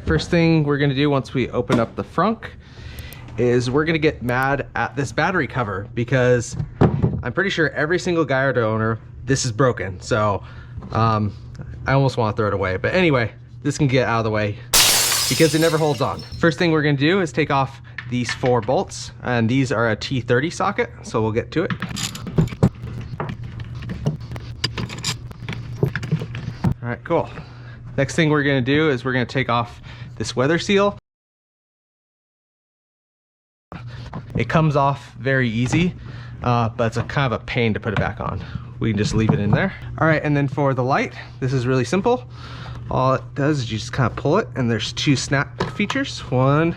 first thing we're gonna do once we open up the frunk is we're gonna get mad at this battery cover, because I'm pretty sure every single Gallardo owner, this is broken. So I almost want to throw it away, but anyway, this can get out of the way because it never holds on. First thing we're gonna do is take off these 4 bolts, and these are a T30 socket, so we'll get to it. All right, cool. Next thing we're gonna do is we're gonna take off this weather seal. It comes off very easy, but it's a kind of a pain to put it back on. We can just leave it in there. All right, and then for the light, this is really simple. All it does is you just kind of pull it, and there's 2 snap features. 1,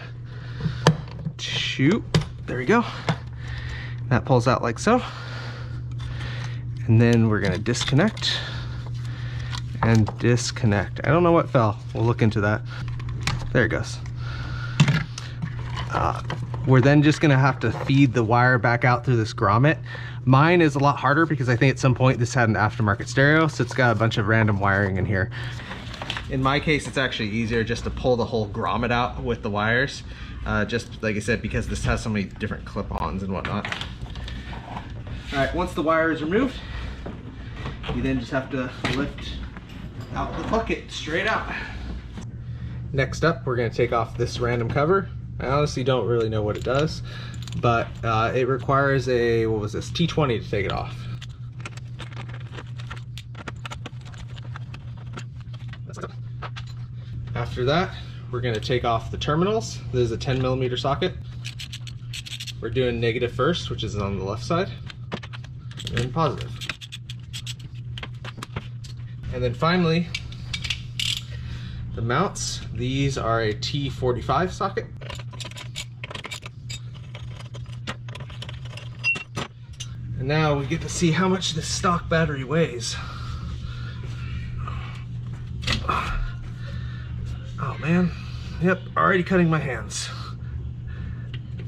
2, there we go. That pulls out like so. And then we're gonna disconnect and disconnect. I don't know what fell. We'll look into that. There it goes. We're then just gonna have to feed the wire back out through this grommet. Mine is a lot harder because I think at some point this had an aftermarket stereo, so it's got a bunch of random wiring in here. In my case, it's actually easier just to pull the whole grommet out with the wires. Just like I said, because this has so many different clip-ons and whatnot. All right, once the wire is removed, you then just have to lift out the bucket straight out. Next up, we're gonna take off this random cover. I honestly don't really know what it does, but it requires a, what was this, T20 to take it off. After that, we're gonna take off the terminals. This is a 10mm socket. We're doing negative first, which is on the left side, and then positive. And then finally, the mounts. These are a T45 socket. And now we get to see how much this stock battery weighs. Oh man, yep, already cutting my hands.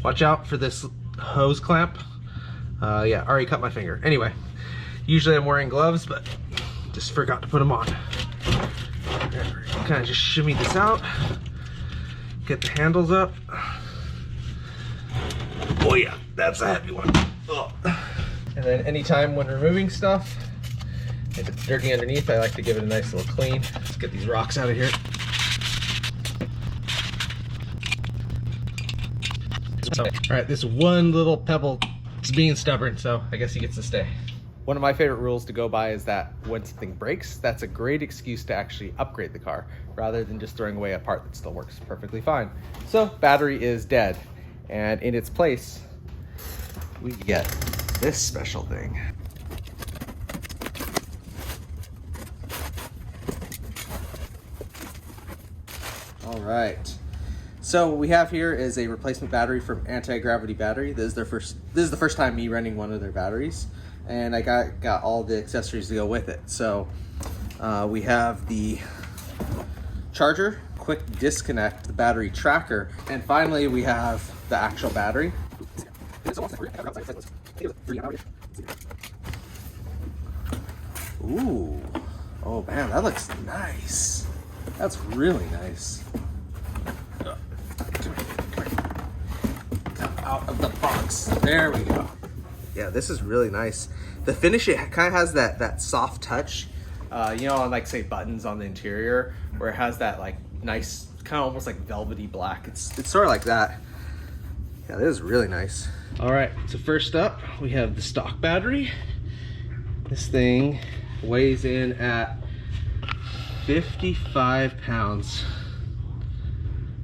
Watch out for this hose clamp. Yeah, already cut my finger. Anyway, usually I'm wearing gloves, but just forgot to put them on. Kind of just shimmy this out, get the handles up. Oh yeah, that's a heavy one. Oh. And then anytime when removing stuff, if it's dirty underneath, I like to give it a nice little clean. Let's get these rocks out of here. All right, this one little pebble is being stubborn, so I guess he gets to stay. One of my favorite rules to go by is that when something breaks, that's a great excuse to actually upgrade the car rather than just throwing away a part that still works perfectly fine. So battery is dead, and in its place, we get this special thing. All right. So what we have here is a replacement battery from Antigravity battery. This is the first time me running one of their batteries, and I got all the accessories to go with it. So we have the charger, quick disconnect, the battery tracker, and finally we have the actual battery. Ooh, oh man, that looks nice. That's really nice. Come out of the box. There we go. Yeah, this is really nice. The finish, it kind of has that soft touch, you know, on like say buttons on the interior, where it has that like nice, kind of almost like velvety black. It's sort of like that. Yeah, this is really nice. All right, so first up, we have the stock battery. This thing weighs in at 55 pounds.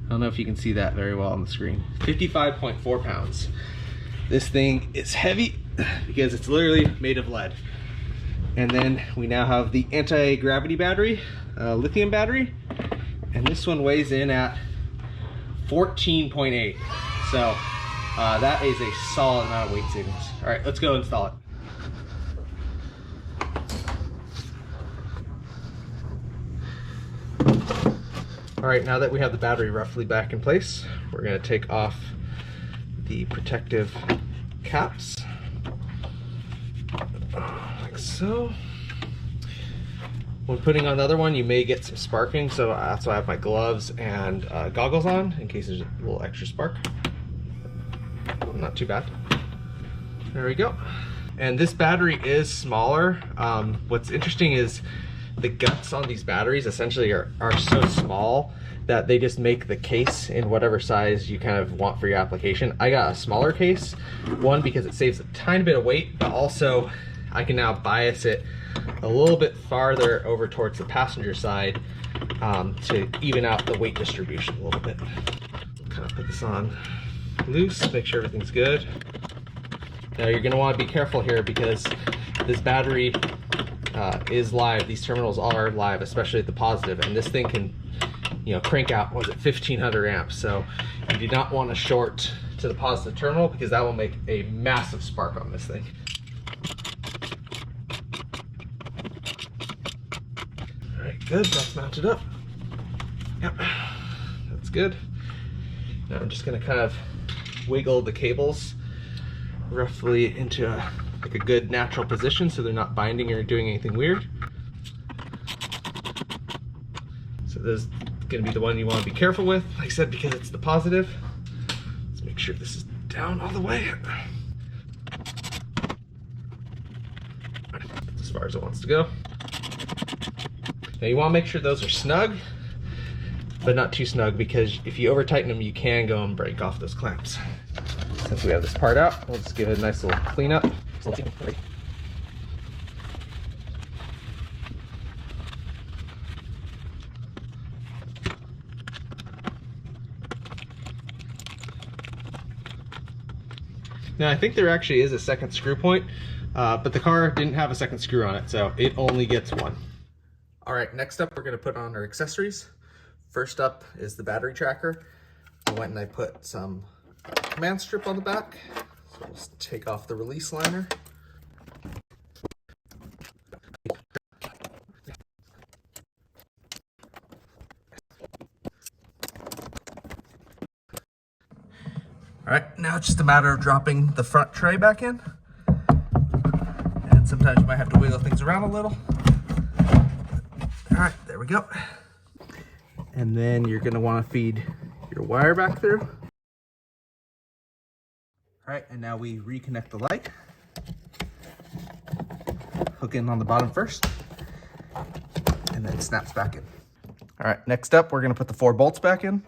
I don't know if you can see that very well on the screen. 55.4 pounds. This thing is heavy because it's literally made of lead. And then we now have the anti-gravity battery, lithium battery, and this one weighs in at 14.8. So that is a solid amount of weight savings. All right, let's go install it. All right, now that we have the battery roughly back in place, we're gonna take off the protective caps, like so. When putting on the other one, you may get some sparking, so that's why I have my gloves and goggles on in case there's a little extra spark. Not too bad. There we go. And this battery is smaller. What's interesting is the guts on these batteries essentially are so small that they just make the case in whatever size you kind of want for your application. I got a smaller case, one because it saves a tiny bit of weight, but also I can now bias it a little bit farther over towards the passenger side to even out the weight distribution a little bit. Kind of put this on loose, make sure everything's good. Now you're going to want to be careful here because this battery is live. These terminals are live, especially at the positive, and this thing can, you know, crank out, what is it, 1500 amps. So you do not want to short to the positive terminal because that will make a massive spark on this thing. All right, good, that's mounted up. Yep, that's good. Now I'm just going to kind of wiggle the cables roughly into like a good natural position so they're not binding or doing anything weird. So this is going to be the one you want to be careful with, like I said, because it's the positive. Let's make sure this is down all the way. That's as far as it wants to go. Now you want to make sure those are snug, but not too snug, because if you over tighten them, you can go and break off those clamps. Since we have this part out, we'll just give it a nice little cleanup. Now I think there actually is a second screw point, but the car didn't have a second screw on it, so it only gets one. All right, next up we're going to put on our accessories. First up is the battery tracker. I went and I put some command strip on the back. So we'll just take off the release liner. All right, now it's just a matter of dropping the front tray back in. And sometimes you might have to wiggle things around a little. All right, there we go. And then you're gonna wanna feed your wire back through. All right, and now we reconnect the light. Hook in on the bottom first, and then it snaps back in. All right, next up, we're gonna put the 4 bolts back in.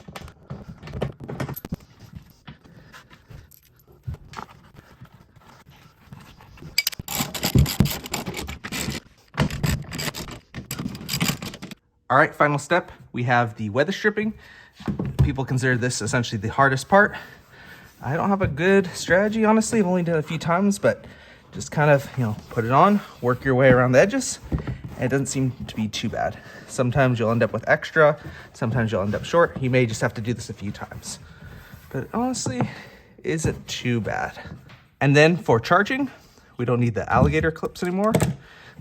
All right, final step, we have the weather stripping. People consider this essentially the hardest part. I don't have a good strategy, honestly. I've only done it a few times, but just kind of, you know, put it on, work your way around the edges, and it doesn't seem to be too bad. Sometimes you'll end up with extra, sometimes you'll end up short. You may just have to do this a few times, but honestly, isn't too bad. And then for charging, we don't need the alligator clips anymore.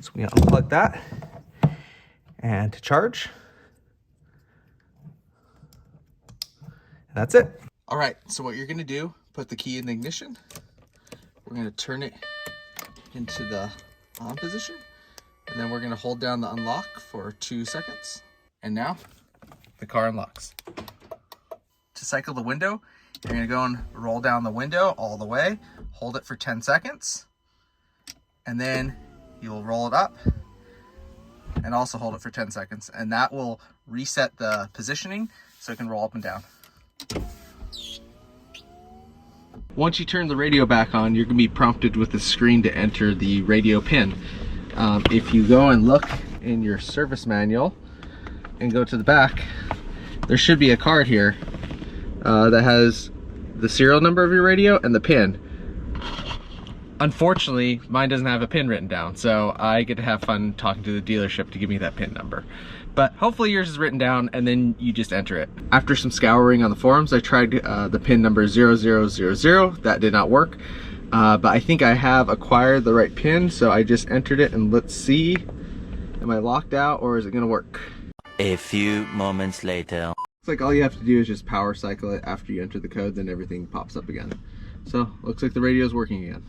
So we unplug that and to charge. And that's it. All right, so what you're gonna do, put the key in the ignition. We're gonna turn it into the on position. And then we're gonna hold down the unlock for 2 seconds. And now the car unlocks. To cycle the window, you're gonna go and roll down the window all the way, hold it for 10 seconds, and then you'll roll it up and also hold it for 10 seconds. And that will reset the positioning so it can roll up and down. Once you turn the radio back on, you're going to be prompted with a screen to enter the radio pin. If you go and look in your service manual and go to the back, there should be a card here that has the serial number of your radio and the pin. Unfortunately, mine doesn't have a pin written down, so I get to have fun talking to the dealership to give me that pin number. But hopefully yours is written down and then you just enter it. After some scouring on the forums, I tried the pin number 0000. That did not work, but I think I have acquired the right pin, so I just entered it, and let's see, am I locked out or is it gonna work? A few moments later. It's like all you have to do is just power cycle it after you enter the code, then everything pops up again. So looks like the radio is working again.